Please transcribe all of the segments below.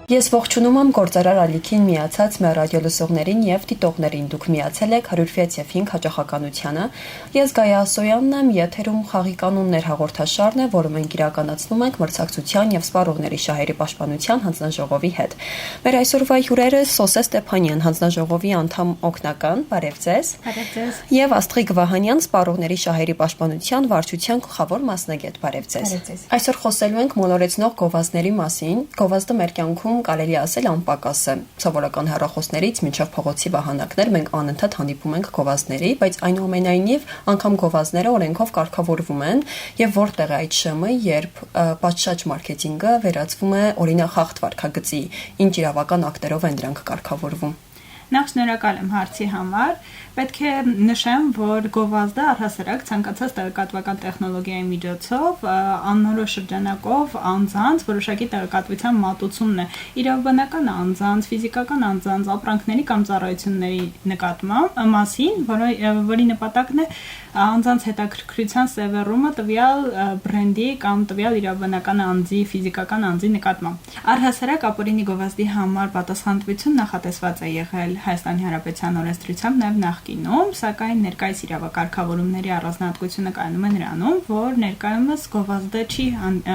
Ես ողջունում եմ գործարար ալիքին միացած մեր ռադիոլսողներին եւ դիտողներին։ Դուք միացել եք 106.5 հաճախականությանը։ Ես Գայա Ասոյանն եմ, եթերում խաղի կանոններ հաղորդաշարն է, որը մենք իրականացնում ենք մրցակցության եւ սպառողների շահերի պաշտպանության հանձնաժողովի հետ։ Մեր այսօրվա հյուրերը Սոսե Ստեփանյան, հանձնաժողովի անդամ օգնական, բարև ձեզ։ Բարև ձեզ։ Եվ Աստղիկ Վահանյան, սպառողների շահերի պաշտպանության վարչության գլխավոր մասնագետ, բարև ձեզ։ Այսօր խոսելու ենք մոլորեցնող գովազդների մասին։ Գովազդը մեր կյանքում կարելի ասել անպակաս է։ Սովորական հեռախոսներից մինչև փողոցի վահանակներ մենք անընդհատ հանդիպում ենք գովազդների, բայց այնուամենայնիվ անգամ գովազդները օրենքով կարգավորվում են եւ որտեղ է այդ ՇՄ, երբ պատշաճ մարքեթինգը վերածվում է օրինախախտ վարքագծի, ինչ իրավական ակտերով են դրանք կարգավորվում։ Նախ շնորհակալ եմ հարցի համար։ Պետք է նշեմ, որ գովազդը առհասարակ ցանկացած տեղեկատվական տեխնոլոգիայի միջոցով անորոշ շրջանակով անձանց որոշակի տեղեկատվության մատուցումն է իրավաբանական անձանց, ֆիզիկական անձանց, ապրանքների կամ ծառայությունների նկատմամբ մասին, որի նպատակն է անձանց հետաքրքրության սևեռումը տվյալ բրենդի կամ տվյալ իրավաբանական անձի, ֆիզիկական անձի նկատմամբ։ Առհասարակ ապօրինի գովազդի համար պատասխանատվություն նախատեսված է եղել Հայաստանի Հանրապետության օրենսդրությամբ նաև նախկինում, սակայն ներկայիս իրավակարգավորումների առանձնահատկությունը կայանում է նրանում, որ ներկայումս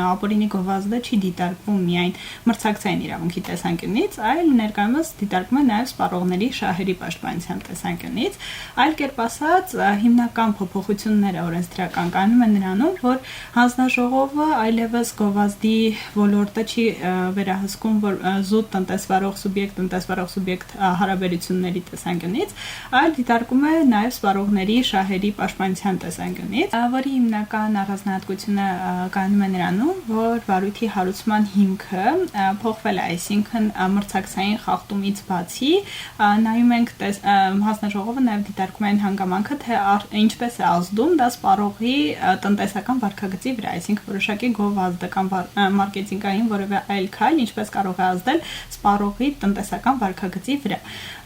ապօրինի գովազդը չի դիտարկվում միայն մրցակցային իրավունքի տեսանկյունից, այլ ներկայումս դիտարկվում է նաև սպառողների շահերի պաշտպանության տեսանկյունից, այլ կերպ ասած, հիմնական փոփոխությունները օրենսդրական կայանում են նրանում, որ հանձնաժողովը այլևս գովազդի ոլորտը չի վերահսկում, որ զուտ տնտեսվարող սուբյեկտ հարաբերությունների տեսանկյունից, այլ դիտարկում է նաև սպառողների շահերի պաշտպանության տեսանկյունից, որի հիմնական առանձնահատկությունը կայանում է նրանում, որ վարույթի հարուցման հիմքը փոխվել է, այսինքն մրցակցային խախտումից բացի նայում ենք հանձնաժողովը նաև դիտարկում է այն հանգամանքը, թե ինչպես է ազդում դա սպառողի տնտեսական վարքագծի վրա, այսինքն որոշակի գովազդը կամ մարքեթինգային որևէ այլ քայլ ինչպես կարող է ազդել սպառողի տնտեսական վարքագծի վրա։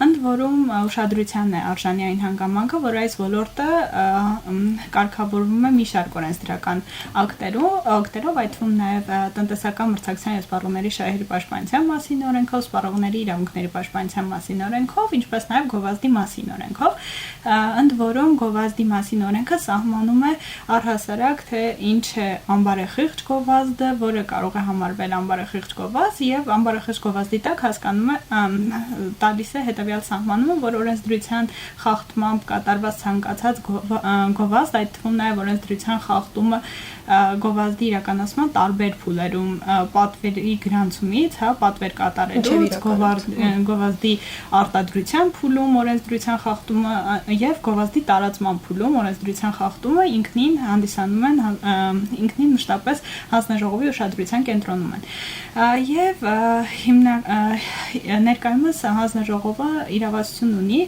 Ընդ որում ուշադրության է արժանի այն հանգամանքը, որ այս ոլորտը կարգավորվում է մի շարք օրենսդրական ակտերով, այդ թվում նաև տնտեսական մրցակցության եւ սպառողների շահերի պաշտպանության մասին օրենքով, սպառողների իրավունքների պաշտպանության մասին օրենքով, ինչպես նաև գովազդի մասին օրենքով, ընդ որում գովազդի մասին օրենքը սահմանում է առհասարակ, թե ինչ է ամբարեխիղճ գովազդը, որը կարող է համարվել ամբարեխիղճ գովազդ եւ ամբարեխիղճ գովազդի տակ հասկանում է տալիս է հետևյալ սահմանումը, որ օրենսդրության խախտմամբ կատարված ցանկացած գովազդ, այդ թվում նաև օրենսդրության խախտումը գովազդի իրականացման տարբեր փուլերում, պատվերի գրանցումից, պատվեր կատարելուց, գովազդի արտադրության փուլում օրենսդրության խախտումը եւ գովազդի տարածման փուլում օրենսդրության խախտումը ինքնին հանդիսանում են ինքնին մշտապես հանձնաժողովի ուշադրության կենտրոնում են։ Եվ ներկայումս հանձնաժողովը իրավասություն ունի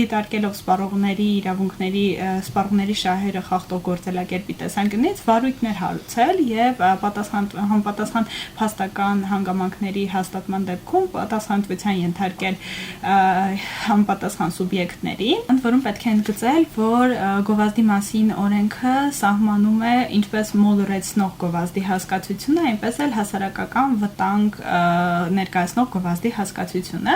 դիտարկելով սպառողների իրավունքների, սպառողների շահերը խախտող գործելակերպի տեսանկյունից վարույթներ հարուցել եւ համապատասխան փաստական հանգամանքների հաստատման դեպքում պատասխանատվության ենթարկել համապատասխան սուբյեկտների, ընդ որում պետք է ընդգծել, որ գովազդի մասին օրենքը սահմանում է ինչպես մոլորեցնող գովազդի հասկացությունը, այնպես էլ հասարակական վտանգ ներկայացնող գովազդի հասկացությունը,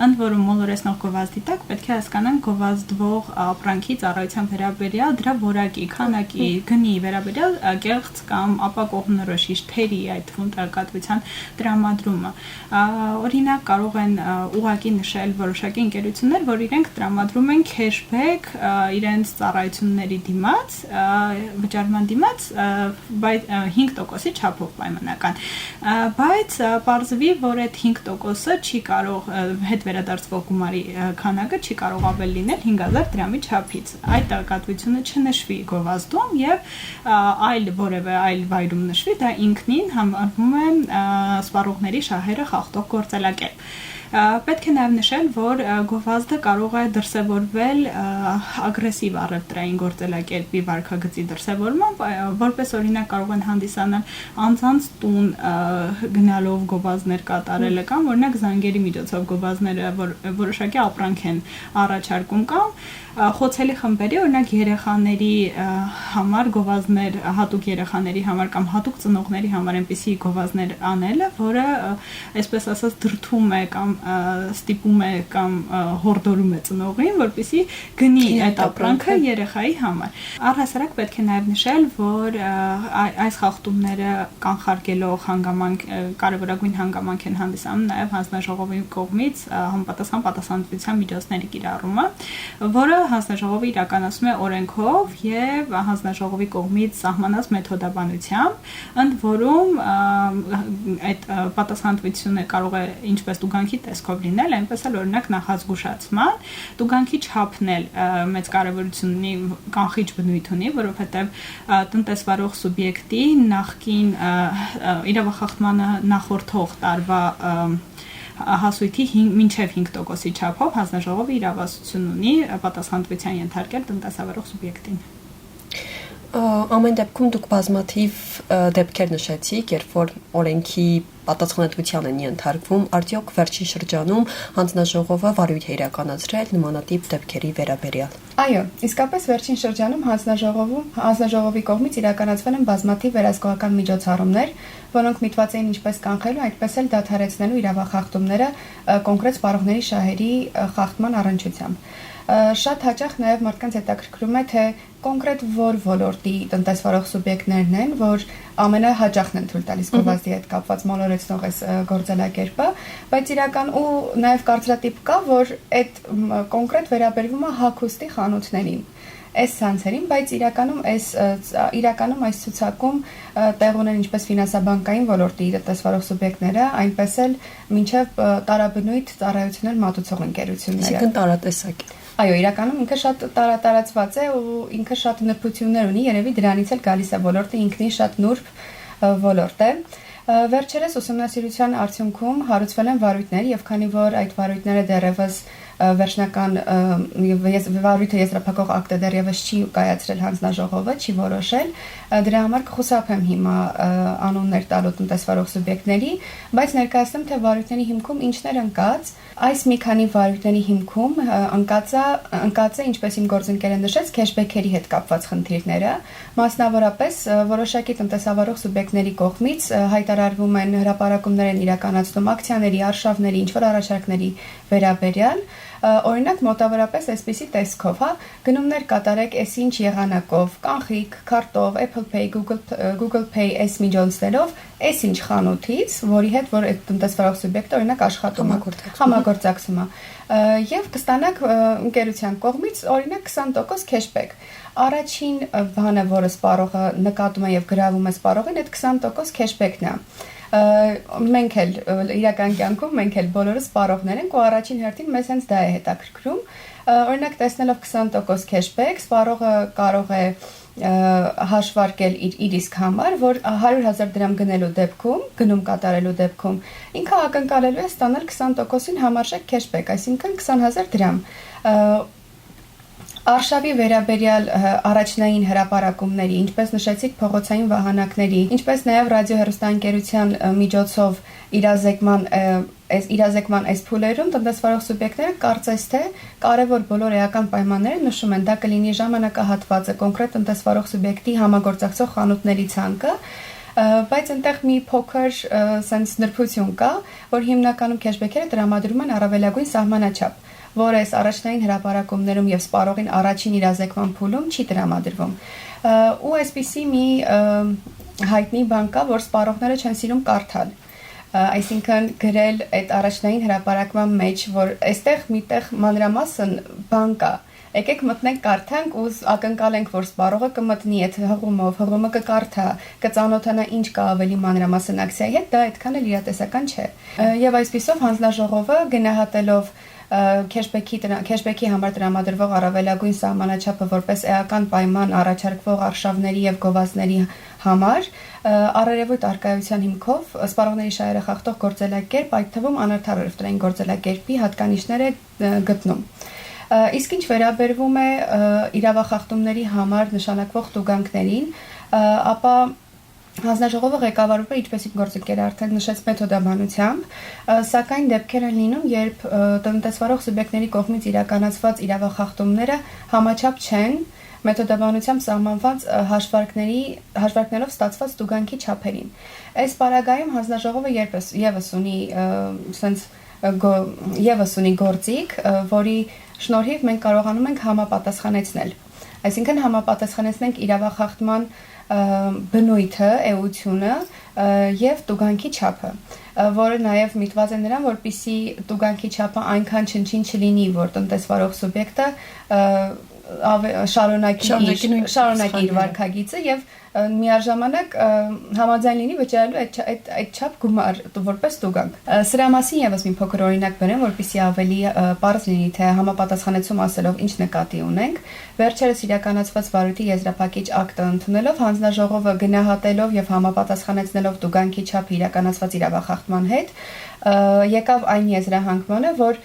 ընդ որում մոլորեցնող գովազդի տակ պետք է հասկանանք գովազդվող ապրանքի ծառայության վերաբերյալ դրա որակի, քանակի, գնի վերաբերյալ կեղծ կամ ապակողմնորոշիչ թերի, այդ թվում տեղեկատվության տրամադրումը։ Օրինակ կարող են ուղղակի նշել որոշակի ընկերություններ, որ իրենք տրամադրում են քեշբեք իրենց ծառայությունների դիմաց, վճարման դիմաց, բայց 5%-ի չափով պայմանական, բայց պարզվի, որ այդ 5%-ը չի կարող հետ վերադարձվող գումարի քանակը չի կարող ավել լինել 5000 դրամի չափից։ Այդ տեղեկատվությունը չնշվի գովազդում եւ որևէ այլ վայրում նշվի, դա ինքնին համարվում է սպառողների շահերը խախտող գործելակերպ։ Պետք է նաև նշել, որ գովազդը կարող է դրսևորվել ագրեսիվ առևտրային գործելակերպի վարքագծի դրսևորմամբ, որպես օրինակ կարող են հանդիսանալ անձանց տուն գնալով գովազդներ կատարելը կամ օրինակ զանգերի միջոցով գովազդները, որ որոշակի ապրանք են առաջարկում կամ խոցելի խմբերի, օրինակ երեխաների համար գովազդներ, հատուկ երեխաների համար կամ հատուկ ծնողների համար այնպիսի գովազդներ անելը, որը այսպես ասած դրդում է կամ ստիպում է կամ հորդորում է ծնողին, որպեսզի գնի այդ ապրանքը երեխայի համար։ Առհասարակ պետք է նաև նշել, որ այս խախտումները կանխարգելող հանգամանք, կարևորագույն հանգամանք են հանդիսանում նաև հանձնաժողովի կողմից համապատասխան պատասխանատվության միջոցների կիրառումը, որը հանձնաժողովը իրականացում է օրենքով եւ հանձնաժողովի կողմից սահմանած մեթոդաբանությամբ, ընդ որում այդ պատասխանատվությունը կարող է ինչպես տուգանքի տեսքով լինել, այնպես էլ օրինակ նախազգուշացման, տուգանքի չափն էլ մեծ կարևորություն ունի, կանխիչ բնույթ ունի, որովհետեւ տնտեսվարող սուբյեկտի նախկին իրավախախտմանը նախորդող տարվա հասույթի մինչև 5%-ի չափով հանձնաժողովը իրավասություն ունի պատասխանատվության ենթարկել տնտեսավարող սուբյեկտին։ Ամեն դեպքում դուք բազմաթիվ դեպքեր նշեցիք, երբ որ օրենքի պատասխանատվության են ենթարկվում, արդյոք վերջին շրջանում հանձնաժողովը վարույթ է իրականացրել նմանատիպ դեպքերի վերաբերյալ։ Այո, իսկապես վերջին շրջանում հանձնաժողովի կողմից իրականացվել են բազմաթիվ վերահսկողական միջոցառումներ, որոնք միտված էին ինչպես կանխելու, այդպես էլ դադարեցնելու իրավախախտումները կոնկրետ սպառողների շահերի խախտման առնչությամբ։ Շատ հաճախ նաև մարդկանց հետաքրքրում է, թե կոնկրետ որ ոլորտի տնտեսվարող սուբյեկտներն են, որ ամենահաճախն են թույլ տալիս գովազդի հետ կապված մոլորեցնող այս գործելակերպը, բայց իրական ու նաև կարծրատիպ կա, որ այդ կոնկրետ վերաբերվում է հագուստի խանութներին, այս ցանցերին, բայց իրականում այս ցուցակում տեղ ունեն ինչպես ֆինանսաբանկային ոլորտի տնտեսվարող սուբյեկտները, այնպես էլ մինչև տարաբնույթ ծառայություններ մատուցող ընկերությունները։ Այսինքն տարատեսակ։ Այո, իրականում ինքը շատ տարածված է ու ինքը շատ նրբություններ ունի, երևի դրանից էլ գալիս է ոլորտը, ինքնին շատ նուրբ ոլորտ է։ Վերջերս ուսումնասիրության արդյունքում հարուցվել են վարույթներ, եւ քանի որ այդ վարույթները դեռևս վերջնական վարույթը եզրափակող ակտը դեռևս չի կայացրել հանձնաժողովը, չի որոշել, դրա համար կխուսափեմ հիմա անուններ տալու տնտեսվարող սուբյեկտների, բայց ներկայացնեմ, թե վարույթների հիմքում ինչն էր ընկած։ Այս մի քանի վարույթների հիմքում ընկած է, ինչպես իմ գործընկերը նշեց, քեշբեքերի հետ կապված խնդիրները, մասնավորապես որոշակի տնտեսավարող սուբյեկտների կողմից հայտարարվում են հրապարակումներ են իրականացնում ակցիաների, արշավների, ինչ-որ առաջարկների վերաբերյալ, օրինակ մոտավորապես այսպիսի տեսքով, գնումներ կատարեք այսինչ եղանակով, կանխիկ, քարտով, Apple Pay, Google Pay այս միջոցներով, այսինչ խանութից, որի հետ որ այդ տնտեսվարող սուբյեկտը օրինակ աշխատում է, համագործակցում է, եւ կստանաք ընկերության կողմից օրինակ 20% cashback։ Առաջին բանը, որը սպառողը նկատում է եւ գրավում է սպառողին, այդ 20% cashback-ն է։ Մենք էլ իրական կյանքում մենք էլ բոլորս սպառողներ ենք ու առաջին հերթին մեզ հենց դա է հետաքրքրում։ Օրինակ տեսնելով 20% cashback, սպառողը կարող է հաշվարկել իր իսկ համար, որ 100,000 դրամ գնում կատարելու դեպքում ինքը ակնկալելու է ստանալ 20%-ին համարժեք cashback, այսինքն 20,000 դրամ։ Արշավի վերաբերյալ առաջնային հրապարակումների, ինչպես նշեցիք փողոցային վահանակների, ինչպես նաև ռադիոհեռուստաընկերության միջոցով իրազեկման այս փուլերում տնտեսվարող սուբյեկտները կարծես թե կարևոր բոլոր էական պայմանները նշում են, դա կլինի ժամանակահատվածը, կոնկրետ տնտեսվարող սուբյեկտի համագործակցող խանութների ցանկը, բայց այնտեղ մի փոքր sense նրբություն կա, որ հիմնականում քեշբեքերը տրամադրում են առավելագույն սահմանաչափ, որը այս առաջնային հրապարակումներում եւ սպառողին առաջին իրազեկման փուլում չի տրամադրվում։ Ու այսպիսի մի հայտնի բան կա, որ սպառողները չեն սիրում կարդալ։ Այսինքն գրել այդ առաջնային հրապարակման մեջ, որ այստեղ միտեղ մանրամասն բան կա։ Եկեք մտնենք կարդանք ու ակնկալենք, որ սպառողը կմտնի այդ հղումը կկարդա, կծանոթանա ինչ կա ավելի մանրամասն ակցիայի հետ, դա այդքան էլ իրատեսական չէ։ Եվ այսպիսով հանձնաժողովը գնահատելով քեշբեքի համար տրամադրվող առավելագույն սահմանաչափը որպես էական պայման առաջարկվող արշավների եւ գովազդների համար առերևույթ արկայության հիմքով սպառողների շահերը խախտող գործելակերպ, այդ թվում անարդար առևտրային գործելակերպի հատկանիշներ է գտնում։ Իսկ ինչ վերաբերվում է իրավախախտումների համար նշանակվող տուգանքներին, ապա հանձնաժողովը ղեկավարվում է, ինչպես իմ գործընկերը արդեն նշեց, մեթոդաբանությամբ, սակայն դեպքեր են լինում, երբ տնտեսվարող սուբյեկտների կողմից իրականացված իրավախախտումները համաչափ չեն մեթոդաբանությամբ սահմանված հաշվարկներով ստացված տուգանքի չափերին։ Այս պարագայում հանձնաժողովը եւս ունի գործիք, որի շնորհիվ մենք կարողանում ենք համապատասխանեցնել։ Այսինքն համապատասխանեցնենք իրավախախտման բնույթը, էությունը եւ տուգանքի չափը, որը նաեւ միտված է նրան, որպեսզի տուգանքի չափը այնքան չնչին չլինի, որ տնտեսվարող սուբյեկտը շարունակի իր վարքագիծը եւ միաժամանակ համաձայն լինի վճարելու այդ չափ գումար որպես տուգանք։ Սրա մասին եւս մի փոքր օրինակ բերեմ, որպեսզի ավելի պարզ լինի, թե համապատասխանեցում ասելով ինչ նկատի ունենք։ Վերջերս իրականացված վարույթի եզրափակիչ ակտը ընդունելով հանձնաժողովը գնահատելով եւ համապատասխանեցնելով տուգանքի չափը իրականացված իրավախախտման հետ, եկավ այն եզրահանգմանը, որ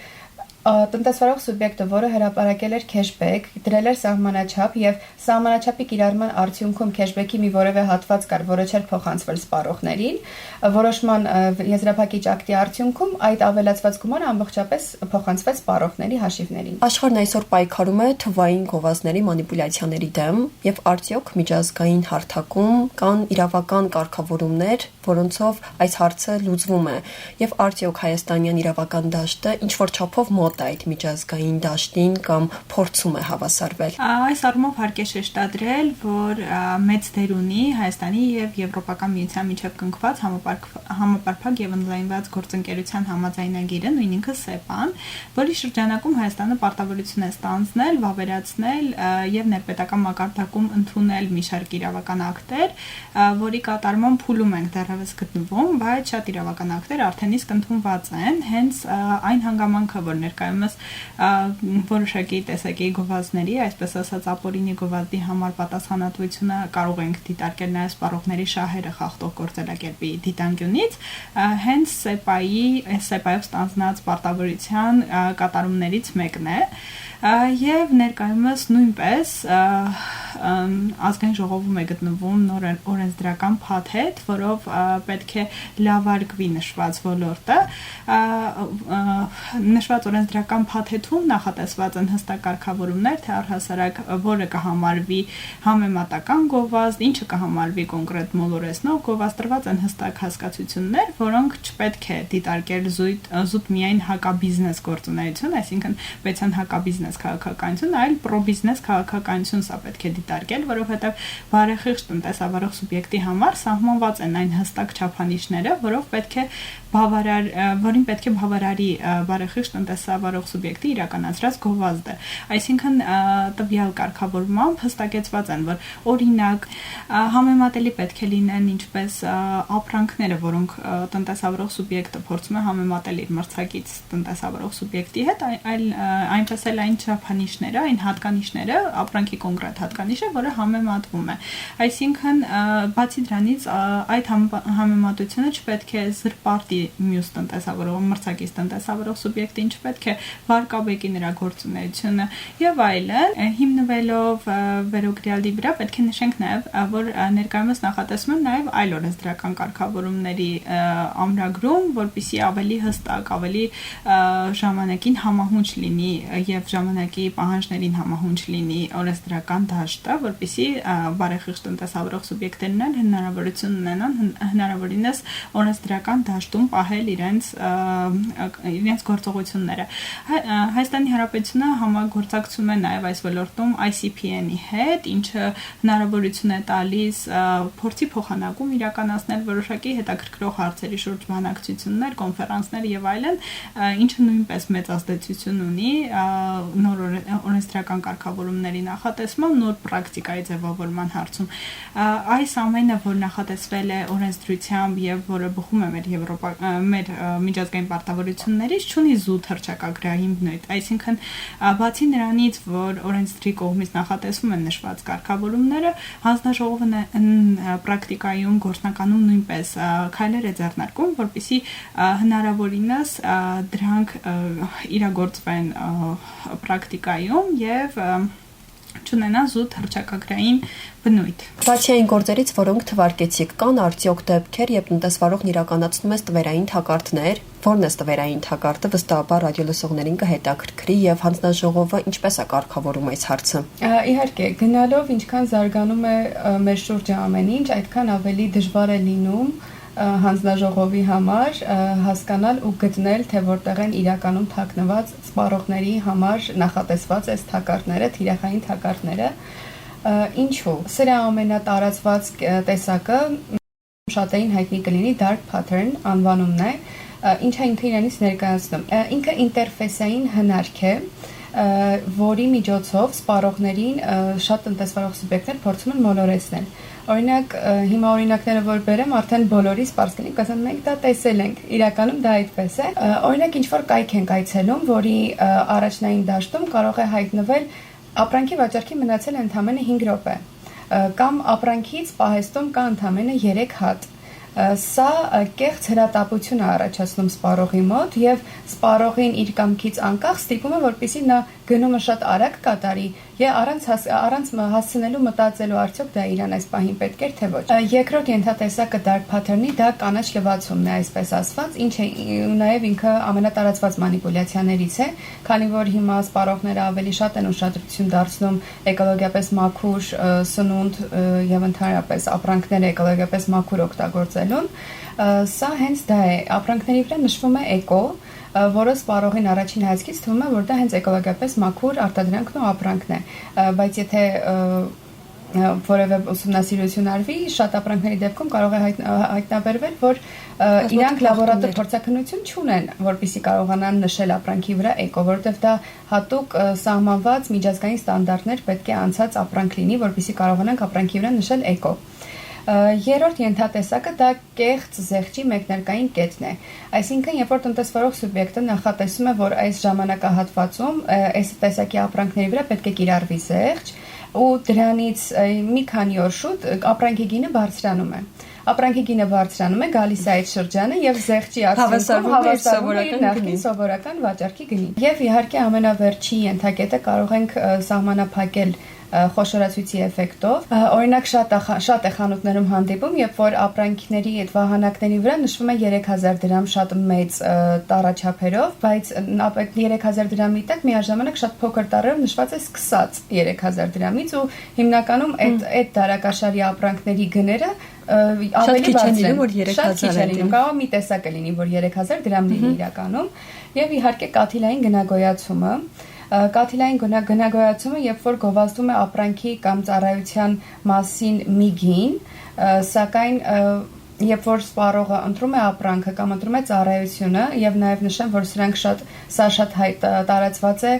տնտեսվարող սուբյեկտը, որը հրապարակել էր քեշբեք, դրել էր սահմանաչափ եւ սահմանաչափի կիրառման արդյունքում քեշբեքի մի որևէ հատված կար, որը չէր փոխանցվել սպառողներին, որոշման եզրափակիչ ակտի արդյունքում այդ ավելացված գումարը ամբողջապես փոխանցվեց սպառողների հաշիվներին։ Աշխարհն այսօր պայքարում է թվային գովազդների մանիպուլյացիաների դեմ եւ արդյոք միջազգային հարթակում կան իրավական կարգավորումներ, որոնցով այս հարցը լուծվում է եւ արդյոք հայաստանյան իրավական դաշտը ինչ որ չափով մոտ այդ միջազգային դաշտին կամ փորձում է հավասարվել։ Այս առումով հարկ է շեշտադրել, որ մեծ դեր ունի Հայաստանի եւ Եվրոպական միության միջև կնքված համապարփակ եւ ընդլայնված գործընկերության համաձայնագիրը, նույն ինքը ՍԵՊԱ-ն, որի շրջանակում Հայաստանը պարտավորություն է ստանձնել, վավերացնել եւ ներպետական մակարդակում ընդունել մի շարք իրավական ակտեր, որի կատարման փուլում ենք դեռևս գտնվում, բայց շատ իրավական ակտեր արդեն իսկ ընդունված են, հենց այն հանգամանքը, որ ներկայումս որոշակի տեսակի գովազդների, այսպես ասած ապօրինի գովազդի համար պատասխանատվությունը կարող ենք դիտարկել նաև սպառողների շահերը խախտող գործելակերպի դիտանկյունից, հենց ՍԵՊԱ-ով ստանձնած պարտավորության կատարումներից մեկն է եւ ներկայումս նույնպես ազգային ժողովում է գտնվում նոր օրենսդրական փաթեթ, որով պետք է լավարկվի նշված ոլորտը։ Նշված օրենսդրական փաթեթում նախատեսված են հստակ կարգավորումներ, թե առհասարակ որը կհամարվի համեմատական գովազդ, ինչը կհամարվի կոնկրետ մոլորեցնող գովազդ, տրված են հստակ հասկացություններ, որոնք չպետք է դիտարկել զուտ միայն հակաբիզնես գործունեություն, այսինքն պետք է հակաբիզնես քաղաքականություն, այլ պրոբիզնես քաղաքականություն սա պետք է դիտարկել, որովհետև բարեխիղճ տնտեսավարող սուբյեկտի համար սահմանված են այն հստակ չափանիշները, որին պետք է բավարարի բարեխիղճ տնտեսավարող սուբյեկտի իրականացրած գովազդը։ Այսինքն տվյալ կարգավորմամբ հստակեցված են, որ օրինակ համեմատելի պետք է լինեն ինչպես ապրանքները, որոնք տնտեսավարող սուբյեկտը փորձում է համեմատել իր մրցակից տնտեսավարող սուբյեկտի հետ, այնպես էլ այն չափանիշները, այն հատկանիշները, ապրանքի կոնկրետ հատկանիշը, որը համեմատվում է։ Այսինքն, բացի դրանից, այդ համեմատությունը չպետք է զրպարտի մյուս տնտեսավարող, մրցակից տնտեսավարող սուբյեկտին, չպետք է վարկաբեկի նրա գործունեությունը եւ այլն։ Հիմնվելով վերոգրյալի վրա պետք է նշենք նաեւ, որ ներկայումս նախատեսվում են նաեւ այլ օրենսդրական կարգավորումների ամրագրում, որպեսզի ավելի հստակ, ավելի ժամանակին համահունչ լինի եւ ժամանակի պահանջներին համահունչ լինի օրենսդրական դաշտը, որպեսզի բարեխիղճ տնտեսավարող սուբյեկտներն հնարավորություն ունենան հնարավորինս օրենսդրական դաշտում պահել իրենց գործողությունները։ Հայաստանի Հանրապետությունը համագործակցում է նաև այս ոլորտում ICPN-ի հետ, ինչը հնարավորություն է տալիս փորձի փոխանակում իրականացնել որոշակի հետաքրքրող հարցերի շուրջ բանակցություններ, կոնֆերանսներ եւ այլն, ինչը նույնպես մեծ ազդեցություն ունի նոր օրենսդրական կարգավորումների նախատեսման, նոր պրակտիկայի ձևավորման հարցում։ Այս ամենը, որ նախատեսվել է օրենսդրությամբ եւ որը բխում է մեր միջազգային պարտավորություններից, չունի զուտ հռչակագրային բնույթ։ Այսինքն, բացի նրանից, որ օրենսդրի կողմից նախատեսվում են նշված կարգավորումները, հանձնաժողովը պրակտիկայում գործնականում նույնպես քայլեր է ձեռնարկում, որպեսզի հնարավորինս դրանք իրագործվեն պրակտիկայում եւ չունենան զուտ հռչակագրային բնույթ։ Բացի այն գործերից, որոնք թվարկեցիք, կան արդյոք դեպքեր, երբ տնտեսվարողն իրականացնում է տվերային թակարդներ, որն է տվերային թակարդը, վստահաբար ռադիոլսողներին կհետաքրքրի եւ հանձնաժողովը ինչպես է կարգավորում այս հարցը։ Իհարկե, գնալով ինչքան զարգանում է մեր շուրջը ամեն ինչ, այդքան ավելի դժվար է լինում հանձնաժողովի համար հասկանալ ու գտնել, թե որտեղ են իրականում թաքնված սպառողների համար նախատեսված այս թակարդները, թիրախային թակարդները։ Ինչու՞։ Սրա ամենատարածված տեսակը շատերին հայտնի կլինի dark pattern անվանումն է, ինչը ինքը իրենից ներկայացնում։ Ինքը ինտերֆեյսային հնարք է, որի միջոցով սպառողներին շատ տնտեսվարող սուբյեկտներ փորձում են մոլորեցնել։ Օրինակ, հիմա օրինակները որ բերեմ, արդեն բոլորիս պարզ կլինի, կասեն մենք դա տեսել ենք, իրականում դա այդպես է։ Օրինակ, ինչ-որ կայք ենք այցելում, որի առաջնային դաշտում կարող է հայտնվել ապրանքի վաճառքի մնացել ընդամենը 5 րոպե, կամ ապրանքից պահեստում կա ընդամենը 3 հատ։ Սա կեղծ հրատապություն է առաջացնում սպառողի մոտ եւ սպառողին իր կամքից անկախ ստիպում է, որպեսզի նա գնումը շատ արագ կատարի եւ առանց հասցնելու մտածելու արդյոք դա իրան այս պահին պետք է թե ոչ։ Երկրորդ ենթատեսակը dark pattern-ի դա կանաչ լվացումն է, այսպես ասված, ինչը նաեւ ինքը ամենատարածված մանիպուլյացիաներից է, քանի որ հիմա սպառողները ավելի շատ են ուշադրություն դարձնում էկոլոգիապես մաքուր սնունդ եւ ընդհանրապես ապրանքները էկոլոգիապես մաքուր օգտագործելուն։ Սա հենց դա է, ապրանքների վրա նշվում է էկո, որը սպառողին առաջին հայացքից թվում է, որ դա հենց էկոլոգիապես մաքուր արտադրանքն ու ապրանքն է, բայց եթե որևէ ուսումնասիրություն արվի, շատ ապրանքների դեպքում կարող է հայտնաբերվել, որ իրանք լաբորատոր փորձաքննություն չունեն, որպեսզի կարողանան նշել ապրանքի վրա էկո, որովհետև դա հատուկ սահմանված միջազգային ստանդարտներ պետք է անցած ապրանք լինի, որպեսզի կարողանանք ապրանքի վրա նշել էկո։ Երրորդ ենթատեսակը դա կեղծ զեղչի մեկնարկային կետն է։ Այսինքն, երբ որ տնտեսվարող սուբյեկտը նախատեսում է, որ այս ժամանակահատվածում այս տեսակի ապրանքների վրա պետք է կիրառվի զեղչ, ու դրանից մի քանի օր շուտ ապրանքի գինը բարձրանում է։ Ապրանքի գինը բարձրանում է, գալիս է այդ շրջանը եւ զեղչի արդյունքում հավասարվում է իր նախկին սովորական վաճառքի գնին։ Եվ իհարկե ամենավերջի ենթակետը կարող ենք սահմանափակել խոշորացույցի էֆեկտով։ Օրինակ շատ է խանութներում հանդիպում, երբ որ ապրանքների այդ վահանակների վրա նշվում է 3000 դրամ շատ մեծ տառաչափերով, բայց 3000 դրամի տակ միաժամանակ շատ փոքր տառերով նշված է սկսած 3000 դրամից ու հիմնականում այդ դարակաշարի ապրանքների գները ավելի բարձր են, որ 3000 է լինում, կարող մի տեսակ է լինի, որ 3000 դրամ լինի իրականում, եւ իհարկե կաթիլային գնագոյացումը Կաթիլային գնագոյացումը, երբ որ գովազդում է ապրանքի կամ ծառայության մասին մի գին, սակայն երբ որ սպառողը ընտրում է ապրանքը կամ ընտրում է ծառայությունը եւ նաեւ նշեմ, որ սա շատ տարածված է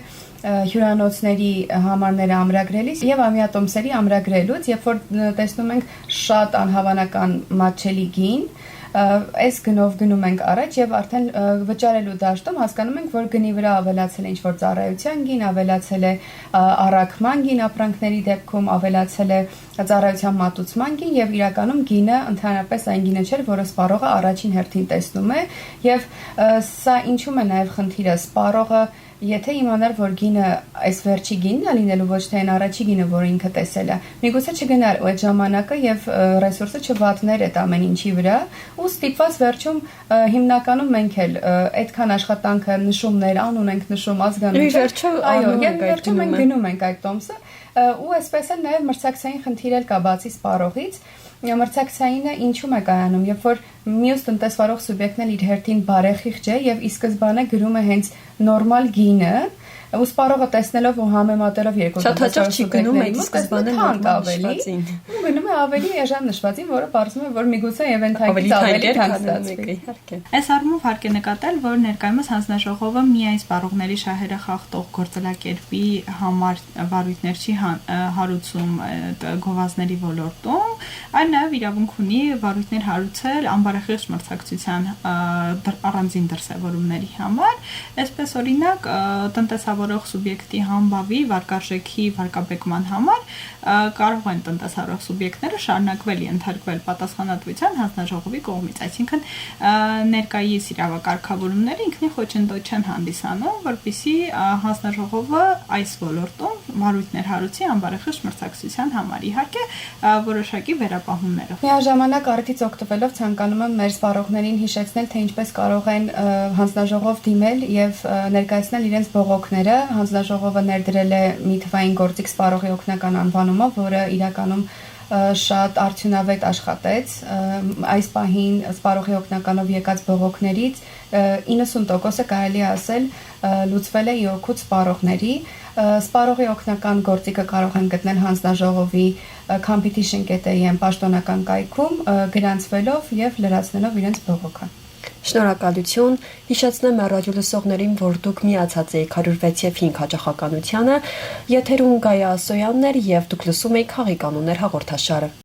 հյուրանոցների համարները ամրագրելիս եւ ամիատոմսերի ամրագրելուց, երբ որ տեսնում ենք շատ անհավանական մատչելի գին, այս գնով գնում ենք առաջ եւ արդեն վճարելու դաշտում հասկանում ենք, որ գնի վրա ավելացել է ինչ-որ ծառայության գին, ավելացել է առաքման գին ապրանքների դեպքում, ավելացել է ծառայության մատուցման գին եւ իրականում գինը ընդհանրապես այն գինը չէր, որը սպառողը առաջին հերթին տեսնում է եւ սա ինչու՞մ է նաեւ խնդիրը սպառողը Եթե իմանար, որ գինը այս վերջի գինն է լինելու, ոչ թե այն առաջի գինը, որը ինքը տեսել է, միգուցե չգնար ու այդ ժամանակը եւ ռեսուրսը չվատներ այդ ամեն ինչի վրա, ու ստիպված վերջում հիմնականում մենք էլ այդքան աշխատանքը նշումներ, անուն ենք նշում, ազգանունը, այո, եւ վերջում մենք գնում ենք այդ տոմսը, ու այսպես էլ նաեւ մրցակցային խնդիր էլ կա բացի սպառողից, մրցակցայինը ինչու՞մ է կայանում, երբ որ մյուս տնտեսվարող սուբյեկտն էլ իր հերթին բարեխիղճ է եւ ի սկզբանե գրում է հենց նորմալ գինը, ու սպառողը տեսնելով ու համեմատելով երկու շատ հաճախ չի գնում այդ սկզբանե նշվածին։ Ու գնում է ավելի էժան նշվածին, որը պարզվում է, որ միգուցե event-ից ավելի թանկ ստացվի։ Իհարկե։ Այս առումով հարկ է նկատել, որ ներկայումս հանձնաժողովը միայն սպառողների շահերը խախտող գործելակերպի համար վարույթներ չի հարուցում գովազդների ոլորտում, այլ նաև իրավունք ունի վարույթներ հարուցել անբարեխիղճ մրցակցության առանձին դրսևորումների համար, այսպես օրինակ տնտեսավորող սուբյեկտի համբավի վարկարժեքի վարկաբեկման համար կարող են տնտեսավորող սուբյեկտները շարունակվել ենթարկվել պատասխանատվության հանձնաժողովի կողմից, այսինքն ներկայիս իրավակարգավորումները ինքնին խոչընդոտ չեն հանդիսանում, որպեսզի հանձնաժողովը այս ոլորտում վարույթներ հարուցի անբարեխիղճ մրցակցության համար, իհարկե որոշակի վերապահումներով։ Միաժամանակ առիթից օգտվելով ցանկանում եմ մեր սպառողներին հիշեցնել, թե ինչպես կարող են հանձնաժողով դիմել եւ ներկայացնել իրենց բողոքները։ Հանձնաժողովը ներդրել է մի թվային գործիք սպառողի օգնական անվանումով, որը իրականում շատ արդյունավետ աշխատեց։ Այս պահին սպառողի օգնականով եկած բողոքներից 90%-ը կարելի է ասել լուծվել է ի օգուտ սպառողների։ Սպառողի օգնական գործիքը կարող են գտնել հանձնաժողովի competition.am պաշտոնական կայքում գրանցվելով եւ լրացնելով իրենց բողոքը։ Շնորհակալություն։ Հիշեցնեմ ռադիոլսողներին, որ դուք միացած եք 106 եւ 5 հաճախականությանը, եթերում Գայա Ասոյանն էր եւ դուք լսում եք Խաղի կանոններ հաղորդաշարը։